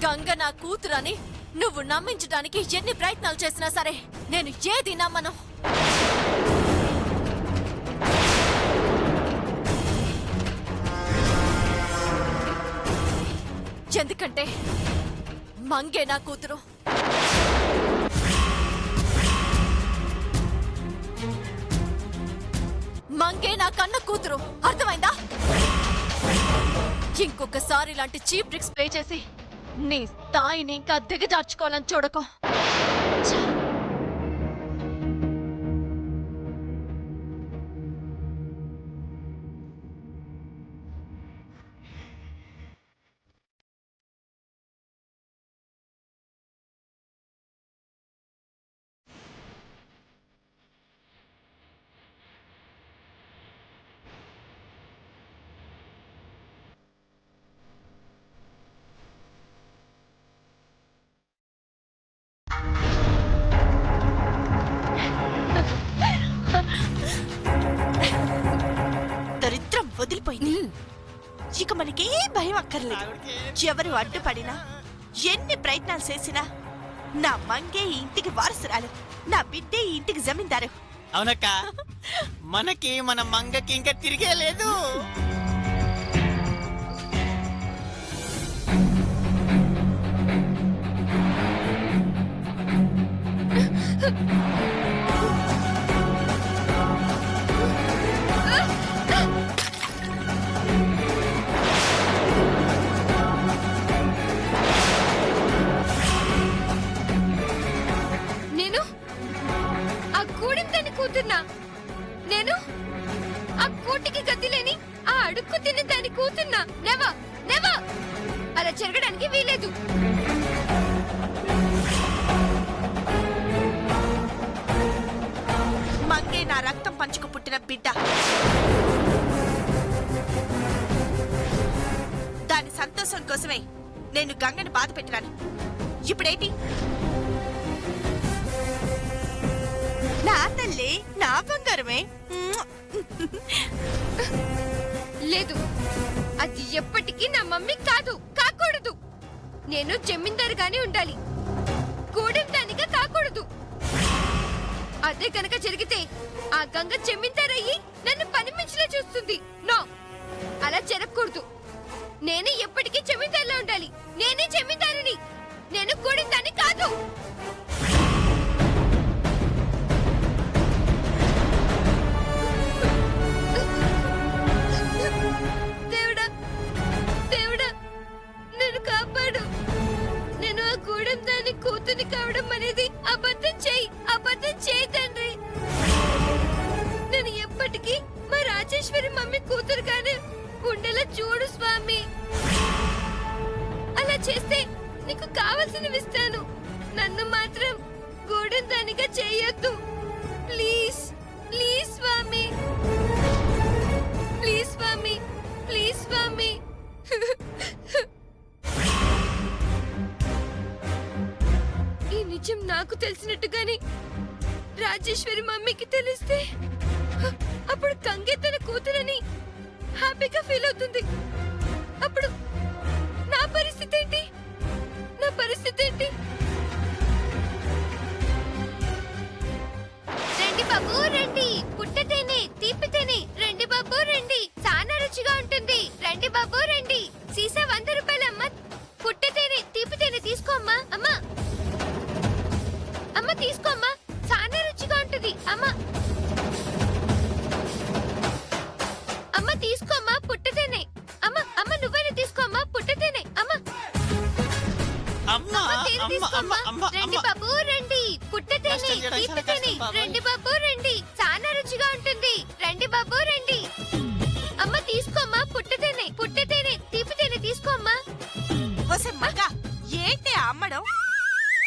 గంగ నా కూతురని నువ్వు నమ్మించడానికి ఎన్ని ప్రయత్నాలు చేసినా సరే నేను ఏది నమ్మను. ఎందుకంటే మంగే నా కూతురు. మంగే నా కన్న కూతురు. అర్థమైందా? ఇంకొకసారి ఇలాంటి చీప్ ట్రిక్స్ ప్లే చేసి నీ స్థాయిని ఇంకా దిగజార్చుకోవాలని చూడకో. దరిద్రం వదిలిపోయింది. ఇక మనకే భయం అక్కర్లేదు. ఎవరు అడ్డుపడినా ఎన్ని ప్రయత్నాలు చేసినా నా మంగే ఈ ఇంటికి వారసురాలు, నా బిడ్డే ఈ ఇంటికి జమీందారు. అవునక్క, మనకి మన మంగకి ఇంకా తిరిగే లేదు. నేను ఆ గూడెం దాన్ని కూతుర్నా? నేను ఆ కోటికి గతి లేని ఆ అడుక్కు తిని దాన్ని కూతుర్నా? నెవర్ నెవర్, అలా జరగడానికి వీలేదు. మంగే నా రక్తం పంచుకు పుట్టిన బిడ్డ. దాని సంతోషం కోసమే నేను గంగని బాధ పెట్టినాను. ఇప్పుడేంటి? నా తల్లి, నా బంగారమే. లేదు, అది ఎప్పటికీ నా మమ్మీ కాదు, కాకూడదు. నేను జమీందారుగానే ఉండాలి, గూడెం దానిగా కాకూడదు. అదే కనుక జరిగితే ఆ గంగ జమీందారయ్యి నన్ను పని మించిలా చూస్తుంది. నో, అలా జరగకూడదు. నేనే ఎప్పటికీ జమీందారులా ఉండాలి. నేనే జమీందారుని, నేను గూడెం దాన్ని కాదు. దేవుడా, దేవుడా, నన్ను కాపాడు. నేను ఆ గూడెం దాన్ని కూతుని కావడం అనేది అబద్ధం చేయి, అబద్ధం చేయి తండ్రి. నేను ఎప్పటికీ మా రాజేశ్వరి మమ్మీ కూతురుగానే ఉండేలా చూడు స్వామి. అలా చేస్తే నీకు కావలసినవి ఇస్తాను. నన్ను మాత్రం గూడెం దానిగా చేయొద్దు. ప్లీజ్ ప్లీజ్ స్వామి, ప్లీజ్ స్వామి, ప్లీజ్ స్వామి. ఈ నిజం నాకు తెలిసినట్టుగానే రాజేశ్వరి మమ్మీకి తెలిస్తే అప్పుడు గంగే తన కూతురని హ్యాపీగా ఫీల్ అవుతుంది. అప్పుడు నా పరిస్థితి ఏంటి? నా పరిస్థితి ఏంటి? రండి బాబు రండి, పుట్టతేనే తీపితేనే రండి బాబు రండి, చాలా రుచిగా ఉంటుంది. రండి బాబు రండి, సీసా 100 రూపాయలు అమ్మ. పుట్టతేనే తీపితేనే తీసుకోమ్మా. అమ్మా అమ్మ తీసుకోమ్మా, చాలా రుచిగా ఉంటుంది. అమ్మ అమ్మ తీసుకోమ్మా, పుట్టతేనే. అమ్మ అమ్మ నువ్వైనా తీసుకోమ్మా, పుట్టతేనే. అమ్మ రండి బాబు రండి, పుట్టతేనే తీపితేనే రండి బాబు రండి, చాలా రుచిగా ఉంటుంది. రండి బాబు రండి. అమ్మ తీసుకోమ్మా, పుట్టతేనే, పుట్టతేనే తీపితేనే తీసుకోమ్మా. వసే మగా, ఏంటి అమ్మడం?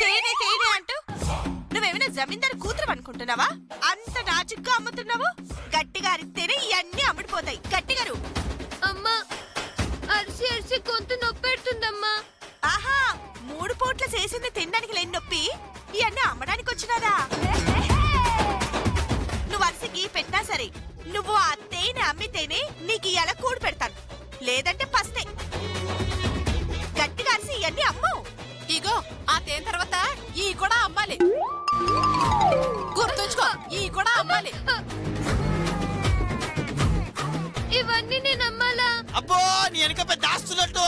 తేనె తేనె అంటూ నువ్వేమైనా జమీందారు కూతురు అనుకుంటున్నావా? అంత నాజుగ్గా అమ్ముతున్నావు. గట్టిగా అరిస్తేనే ఇవన్నీ అమ్ముడిపోతాయి. గట్టిగారు. అమ్మా, అరిసి అరిసి గొంతు నొప్పెడుతుందమ్మా. ఆహా, 3 పూట్ల చేసింది తినడానికి లేని నొప్పి ఇవన్నీ అమ్మడానికి వచ్చినారా? నువ్వు అరిసికి పెట్టినా సరే, నువ్వు ఆ తేనె అమ్మితేనే నీకు ఇలా కూడి పెడతాను, లేదంటే పస్తే. గట్టిగా అరిసి ఇవన్నీ అమ్ము. ఇగో ఆ తేన తర్వాత ఈ కూడా అమ్మాలి. గుర్తుంచుకో, ఈ కూడా అమ్మాలి. ఇవన్నీ నేను అమ్మాలా? అబ్బో నీ వెనక పెద్ద దాస్తున్నట్టు.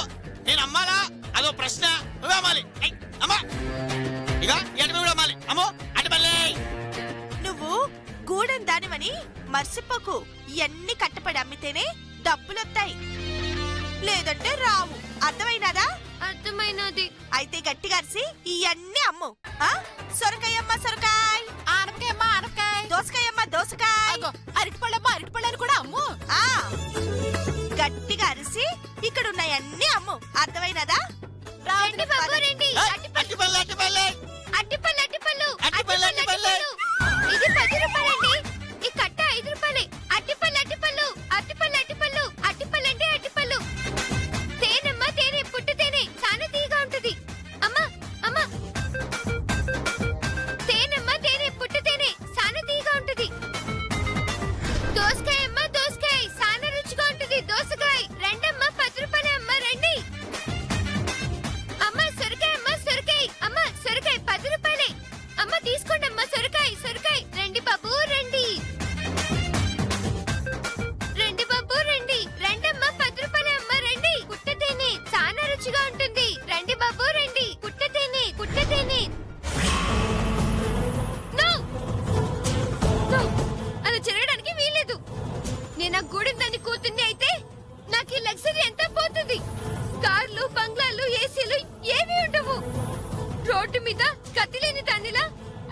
నేను అమ్మాలా? అదో ప్రశ్న. నువ్వే అమ్మాలి. ఏయ్, అమ్మా ఇక ఎటు కూడా అమ్మాలి. అమ్మో అటుపల్లే. నువ్వు గూడెం దానివని మర్చిపోకు. ఇవన్నీ కట్టపడి అమ్మితేనే డబ్బులొత్తాయి, లేదంటే రావు. అర్థమైనదా? అర్థమైనది. అయితే గట్టిగా అరిసి ఇవన్నీ అమ్ము. ఆ? సొరకాయమ్మ సొరకాయ, ఆనపకాయమ్మ ఆనపకాయ, దోసకాయమ్మ దోసకాయ, అగో అరటిపళ్ళమ్మ అరటిపళ్ళని కూడా అమ్ము. ఆ గట్టిగా అరిసి ఇక్కడ ఉన్నాయన్నీ అమ్ము. అర్థమైనదా? రండి బాబు రండి. ఏయ్, అటుపల్లే అటుపల్లే. అట్టిపళ్ళు అట్టిపళ్ళు అట్టిపళ్ళు, అట్టిపళ్ళు. ఇది 10 రూపాయలండి. ఈ కట్ట 5 రూపాయలే. అట్టిపళ్ళు అట్టిపళ్ళు అట్టిపళ్ళు అట్టిపళ్ళు అట్టిపళ్ళు అంటే అట్టిపళ్ళు. తేనెమ్మ తేనె, పుట్టు తేనె చాలా తీగా ఉంటది. అమ్మా అమ్మా, తేనెమ్మ తేనె, పుట్టు తేనె చాలా తీగా ఉంటది. దోసకాయ అమ్మ దోసకాయ చాలా రుచిగా ఉంటది. దోసకాయ రెండమ్మ 10 రూపాయలే. అమ్మ రండి. అమ్మ సొరకాయ అమ్మ సొరకాయ, అమ్మ సొరకాయ 10 రూపాయలే. అమ్మ తీసుకోండి అమ్మ సొరకాయ సొరకాయ. రండి బాబు రండి. రండి బాబు రండి. రెండమ్మ 10 రూపాయలే. అమ్మ రండి. పుట్ట తేనె చాలా రుచిగా ఉంటుంది. రండి బాబు రండి. పుట్ట తేనె పుట్ట తేనె. నో నో, అలా జరగడానికి వీల్లేదు. నేను ఆ గూడెం దాన్ని కూతుర్ని అయితే నాకు ఈ లగ్జరీ ఎంత పోతుంది. కార్లు బంగ్లాలు ఏసీలు ఏమీ ఉండవు. రోడ్డు మీద కత్తిలేని దానిలా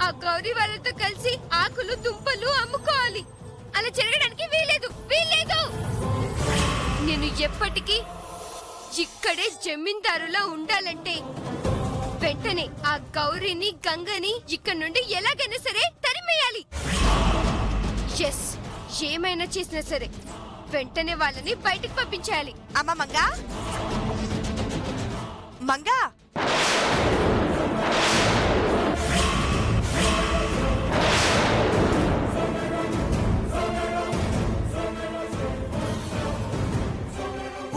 ఆ గౌరీ వాళ్ళతో కలిసి ఆకులు దుంపలు అమ్ముకోవాలి. అలా జరగడానికి వీల్లేదు వీల్లేదు. నేను ఎప్పటికీ ఇక్కడే జమీందారులా ఉండాలంటే వెంటనే ఆ గౌరీని గంగని ఇక్కడి నుండి ఎలాగైనా సరే తరిమేయాలి. ఎస్, ఏమైనా చేసినా సరే వెంటనే వాళ్ళని బయటికి పంపించాలి. అమ్మ మంగా మంగా,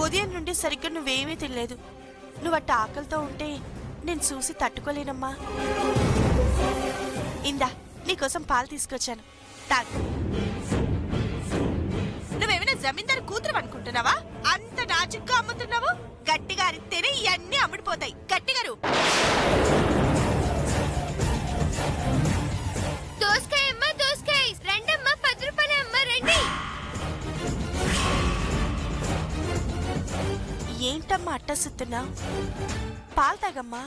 ఉదయం నుండి సరిగ్గా నువ్వేమీ తినలేదు. నువ్వు అట్ట ఆకలితో ఉంటే నేను చూసి తట్టుకోలేనమ్మా. ఇందా నీకోసం పాలు తీసుకొచ్చాను, తాగు. నువ్వేమైనా జమీందారు కూతురు అనుకుంటున్నావా? అంత నాజుగ్గా అమ్ముతున్నావు. గట్టిగా అరిస్తేనే ఇవన్నీ అమ్ముడిపోతాయి. గట్టిగారు. దోసకాయ అమ్మ దోసకాయ రెండమ్మ 10 రూపాయలే. అమ్మ రండి. ఏంటమ్మా అట్టసుతున్నావు? పాలు తాగమ్మా.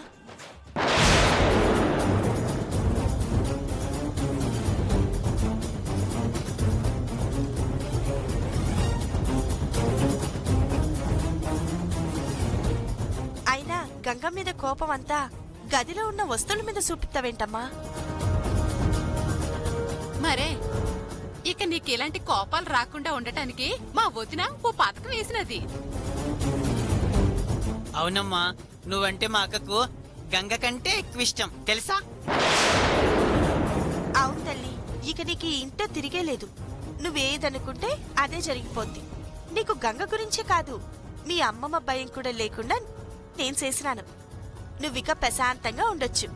అయినా గంగ మీద కోపం అంతా గదిలో ఉన్న వస్తువుల మీద చూపిస్తావేంటమ్మా? మరే ఇక నీకు ఇలాంటి కోపాలు రాకుండా ఉండటానికి మా వదిన ఓ పథకం వేసినది. అవునమ్మా, నువ్వంటే మా అక్కకు గంగ కంటే ఎక్కువ ఇష్టం తెలుసా? అవును తల్లి, ఇక నీకు ఈ ఇంట తిరిగే లేదు. నువ్వేదనుకుంటే అదే జరిగిపోద్ది. నీకు గంగ గురించే కాదు, మీ అమ్మమ్మ భయం కూడా లేకుండా నేను చేసినాను. నువ్విక ప్రశాంతంగా ఉండొచ్చు.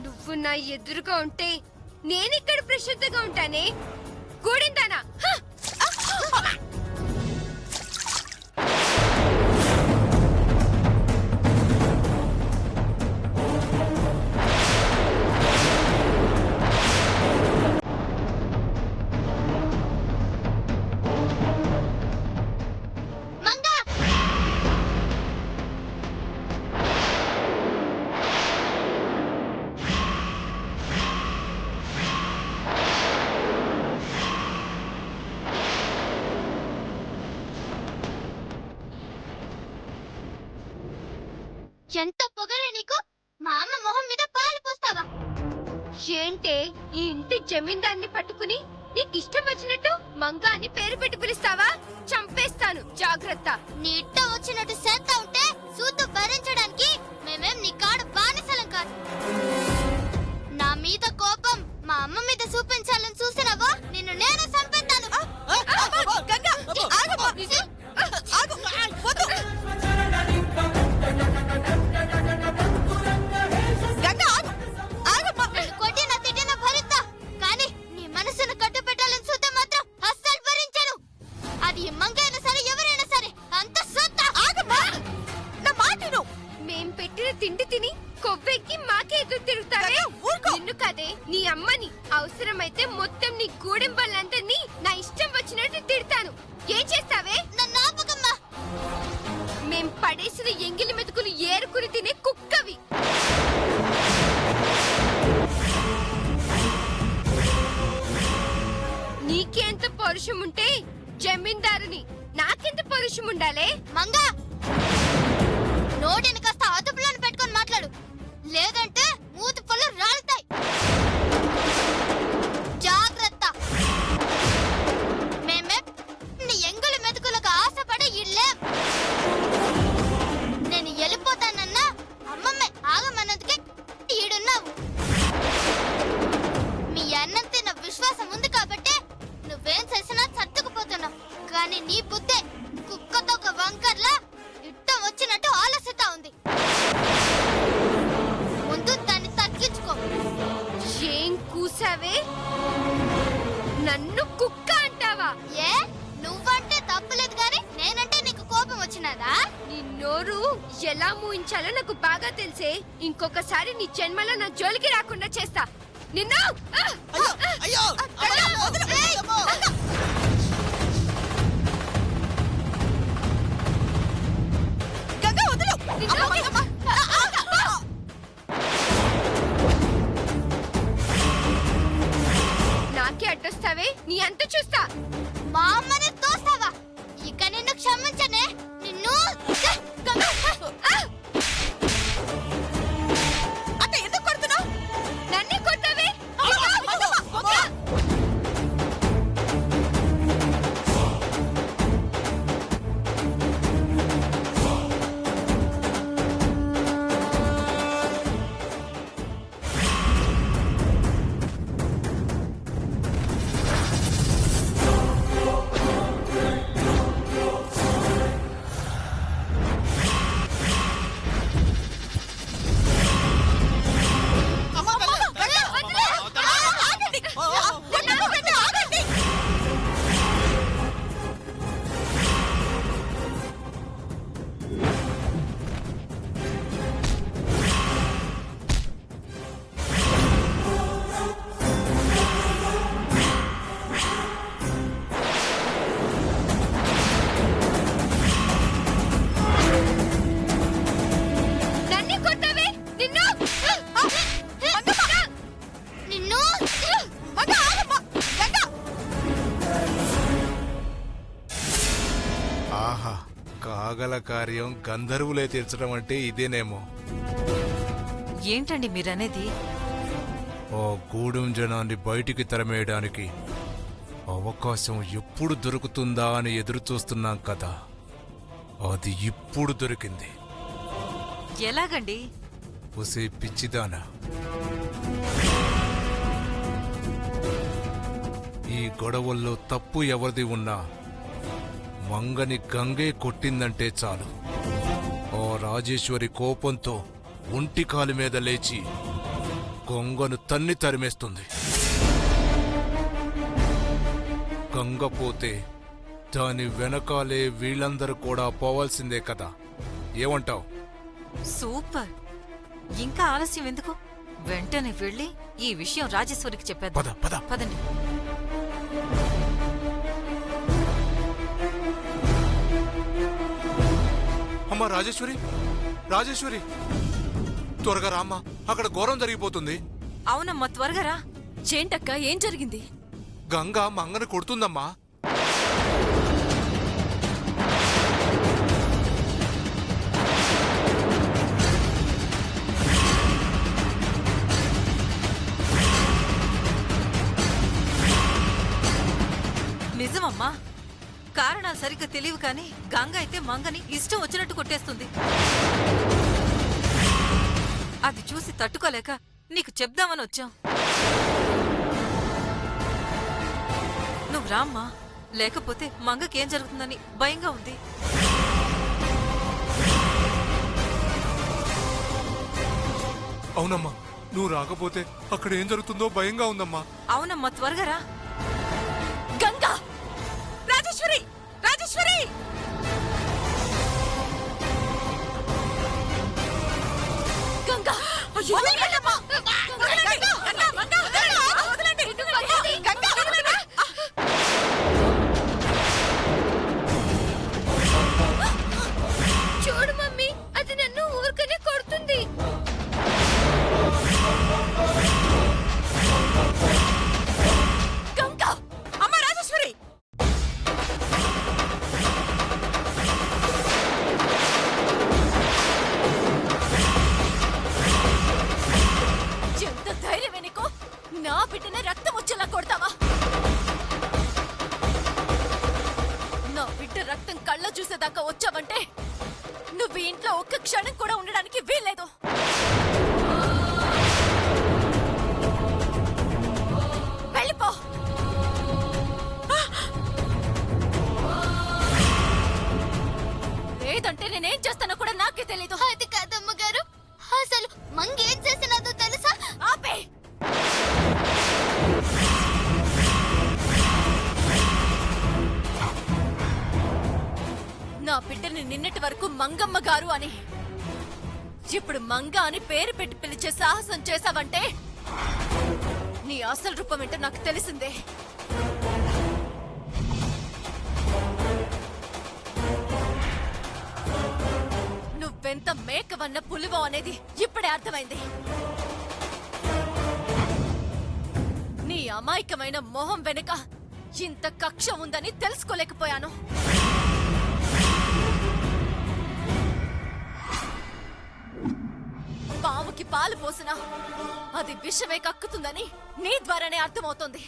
నువ్వు నా ఎదురుగా ఉంటే నేనిక్కడ ప్రశాంతంగా ఉంటానే. గూడిందానా? ఎంత పొగరే నీకు? మా అమ్మ మొహం మీద పాలు పోస్తావా? ఏంటే ఈ ఇంటి జమీందార్ని పట్టుకుని నీకు ఇష్టం వచ్చినట్టు మంగ అని పేరు పెట్టి పిలుస్తావా? చంపేస్తాను, జాగ్రత్త. నీ ఇట్ట వచ్చినట్టు చేస్తా ఉంటే సూతు భరించడానికి మేమేం నీ కాడ బానిసలం కాదు. నా మీద కోపం మా అమ్మ మీద చూపించాలని చూసినావా? నిన్ను నేనే చంపేస్తాను. గంగా, ఆగమ్మా. ఆగు, వద్దు. పెట్టిన తిండి తిని కొవ్వెక్కి మాకే ఎదురు తిరుగుతావే నిన్ను కదే నీ అమ్మని అవసరమైతే మొత్తం నీ గూడెం వాళ్ళందరినీ నా ఇష్టం వచ్చినట్టు తిడతాను ఏం చేస్తావే నన్నాపకమ్మా మేం పడేసిన ఎంగిలి మెతుకులు ఏరుకుని తినే కుక్కవి నీకెంత పౌరుషం ఉంటే జమీందారుని నాకెంత పౌరుషం ఉండాలే మంగా నోటిని కాస్త అదుపులోని పెట్టుకొని మాట్లాడు లేదంటే మూతి పళ్ళు రాలుతాయి జాగ్రత్త మేమే నీ ఎంగుల మెతుకులకు ఆశపడి ఇల్లే నేను వెళ్ళిపోతానన్నా అమ్మమ్మే ఆగమన్నందుకే ఈడున్నావు మీ అన్నం తిన్న విశ్వాసం ఉంది కాబట్టి నువ్వేం చేసినా సర్దుకుపోతున్నావు కానీ నీ బుద్ధే కుక్కతో ఒక వంకర్లా ఇట్టం వచ్చినట్టు ఆలస్యత ఉంది ముందు దాన్ని తగ్గించుకో ఏం కూసావే నన్ను కుక్క అంటావా ఏ నువ్వంటే తప్పులేదు గాని నేనంటే నీకు కోపం వచ్చినదా నీ నోరు ఎలా మూయించాలో నాకు బాగా తెలిసే ఇంకొకసారి నీ జన్మలో నా జోలికి రాకుండా చేస్తా నిన్ను అయ్యో గంగా వదులు నాకే అడ్డొస్తావే నీ అంత చూస్తా మా అమ్మని తోస్తావా ఇక నిన్ను క్షమించనే నిన్ను అత్త ఎందుకు కొడుతున్నావు నన్నే కొడతావే నన్నే కొడతావే నిన్ను నిన్ను ఆహా కాగల కార్యం గంధర్వులే తీర్చడం అంటే ఇదేనేమో. ఏంటండి మీరనేది ఓ గూడెం జనాన్ని బయటికి తరమేయడానికి అవకాశం ఎప్పుడు దొరుకుతుందా అని ఎదురు చూస్తున్నాం కదా, అది ఇప్పుడు దొరికింది. ఎలాగండి ఒసే పిచ్చిదానా, ఈ గొడవల్లో తప్పు ఎవరిది ఉన్నా మంగని గంగే కొట్టిందంటే చాలు, ఓ రాజేశ్వరి కోపంతో ఒంటికాలి మీద లేచి గంగను తన్ని తరిమేస్తుంది. గంగ పోతే దాని వెనకాలే వీళ్ళందరూ కూడా పోవాల్సిందే కదా, ఏమంటావ్? సూపర్. ఇంకా ఆలస్యం ఎందుకు? వెంటనే వెళ్ళి ఈ విషయం రాజేశ్వరికి చెప్పేద్దాం. పద పద. పదండి. అమ్మా రాజేశ్వరి, రాజేశ్వరి త్వరగా రామ్మా, అక్కడ ఘోరం జరిగిపోతుంది. అవునమ్మా త్వరగా రా. చేంటక్క ఏం జరిగింది? గంగ మంగను కొడుతుందమ్మా. నిజమమ్మా. కారణాలు సరిగ్గా తెలియవు కానీ గంగ అయితే మంగని ఇష్టం వచ్చినట్టు కొట్టేస్తుంది. అది చూసి తట్టుకోలేక నీకు చెప్దామని వచ్చాం. నువ్వు రామ్మా, లేకపోతే మంగకేం జరుగుతుందని భయంగా ఉంది. అవునమ్మా, నువ్వు రాకపోతే అక్కడ ఏం జరుగుతుందో భయంగా ఉందమ్మా. అవునమ్మా త్వరగా రా. గంగా! రాజేశ్వరి! రాజేశ్వరి! గంగా వదిలిపెట్టమ్మా. వదలండి. గంగా, మంగా, వదలండి. గంగా, వదలండి. చూడు మమ్మీ, అది నన్ను ఊరికనే కొడుతుంది. గంగా, అమ్మ రాజేశ్వరి. ఎంత ధైర్యమే నీకు? నా బిడ్డనే రక్తం వచ్చేలా కొడతావా? నా బిడ్డ రక్తం కళ్ళ చూసేదాకా వచ్చావంటే నువ్వు ఈ ఇంట్లో ఒక్క క్షణం కూడా ఉండడానికి వీల్లేదు. వెళ్ళిపో. లేదంటే నేనేం చేస్తానో కూడా నాకే తెలీదు. అది కాదమ్మ గారు, అసలు మంగేం చేసినదో తెలుసా? ఆపే. నా బిడ్డని నిన్నటి వరకు మంగమ్మ గారు అని, ఇప్పుడు మంగ అని పేరు పెట్టి పిలిచే సాహసం చేశావంటే నీ అసలు రూపం ఏంటో నాకు తెలిసిందే. నువ్వెంత మేకవన్న పులివో అనేది ఇప్పుడే అర్థమైంది. నీ అమాయకమైన మొహం వెనుక ఇంత కక్ష ఉందని తెలుసుకోలేకపోయాను. పాముకి పాలు పోసినా అది విషమే కక్కుతుందని నీ ద్వారానే అర్థమవుతుంది.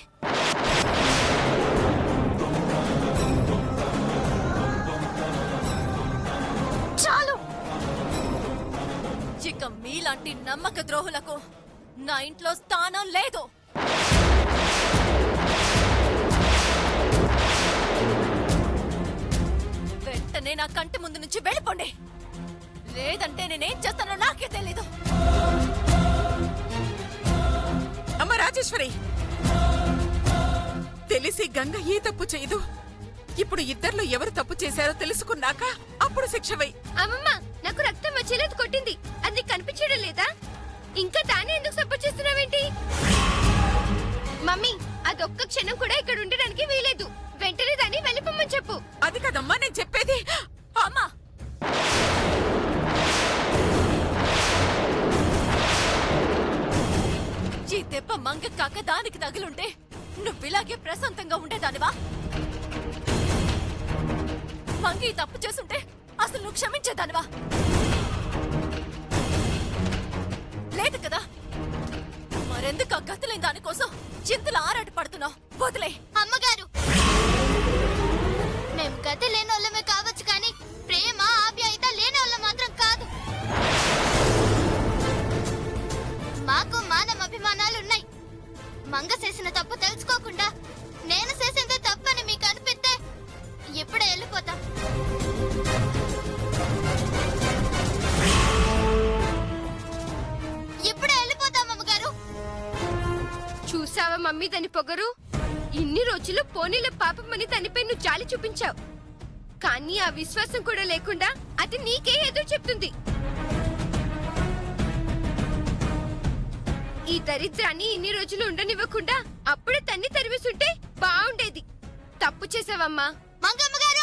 చాలు. ఇక మీలాంటి నమ్మక ద్రోహులకు నా ఇంట్లో స్థానం లేదు. వెంటనే నా కంటి ముందు నుంచి వెళ్ళిపోండి, లేదంటే నేనేం చేస్తానో నాకే తెలీదు. అమ్మ రాజేశ్వరి, తెలిసి గంగ ఏ తప్పు చేయదు. ఇప్పుడు ఇద్దర్లో ఎవరు తప్పు చేశారో తెలుసుకున్నాక అప్పుడు శిక్ష వై. అమ్మమ్మ, నాకు రక్తం వచ్చేలేదు కొట్టింది, అది కనిపించడం లేదా? ఇంకా దాన్ని ఎందుకు సపోర్ట్ చేస్తున్నావేంటి? మమ్మీ, అదొక్క క్షణం కూడా ఇక్కడ ఉండడానికి వీలేదు. వెంటనే దాన్ని వెళ్ళిపోమని చెప్పు. అది కదమ్మా నేను చెప్పేది. అమ్మా, ఈ దెబ్బ మంగ కాక దానికి తగులుంటే నువ్విలాగే ప్రశాంతంగా ఉండేదానివా? మంగ ఈ తప్పు చేసుంటే అసలు నువ్వు క్షమించేదానివా? లేదు కదా. మరెందుకు ఆ గతులేని దానికోసం చింతలు ఆరాట పడుతున్నావు? వదిలే. అమ్మగారు, మేము గతి లేని వాళ్ళమే కావచ్చు, కానీ ప్రేమ ఆప్యాయత లేని వాళ్ళ మాత్రం కాదు. మాకు మానవ అభిమానాలున్నాయి. మంగ చేసిన తప్పు తెలుసుకోకుండా నేను చేసింది తప్పని మీకు అనిపిస్తే ఇప్పుడే వెళ్ళిపోతాం. ఇప్పుడే వెళ్ళిపోతాం అమ్మగారు. చూసావా మమ్మీ దాని పొగరు? ఇన్ని రోజులు పోనీల పాపమని తనపై నువ్వు జాలి చూపించావు, కానీ ఆ విశ్వాసం కూడా లేకుండా అది నీకే ఎదురు చెప్తుంది. ఈ దరిద్రాన్ని ఇన్ని రోజులు ఉండనివ్వకుండా అప్పుడే తన్ని తరివేసుంటే బాగుండేది. తప్పు చేసావమ్మా. మంగమ్మ గారు!